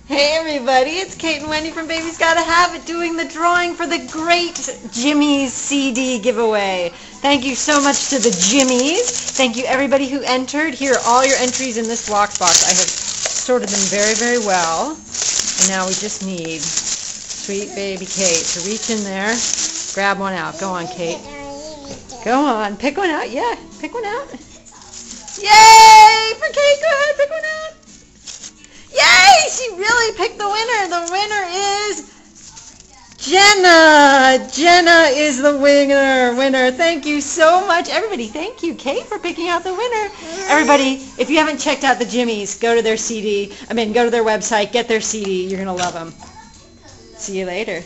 Hey everybody, it's Kate and Wendy from Baby's Gotta Have It doing the drawing for the great Jimmy's CD giveaway. Thank you so much to the Jimmies. Thank you everybody who entered. Here are all your entries in this Blox box. I have sorted them very, very well. And now we just need sweet baby Kate to reach in there, grab one out. Go on, Kate. Go on, pick one out. Yeah, pick one out. Yay for Kate. Go ahead, pick one out. Yay! She really picked the winner. The winner is Jenna. Jenna is the winner. Thank you so much, everybody. Thank you, Kate, for picking out the winner. Everybody, if you haven't checked out the Jimmies, go to their CD. Go to their website, get their CD. You're gonna love them. See you later.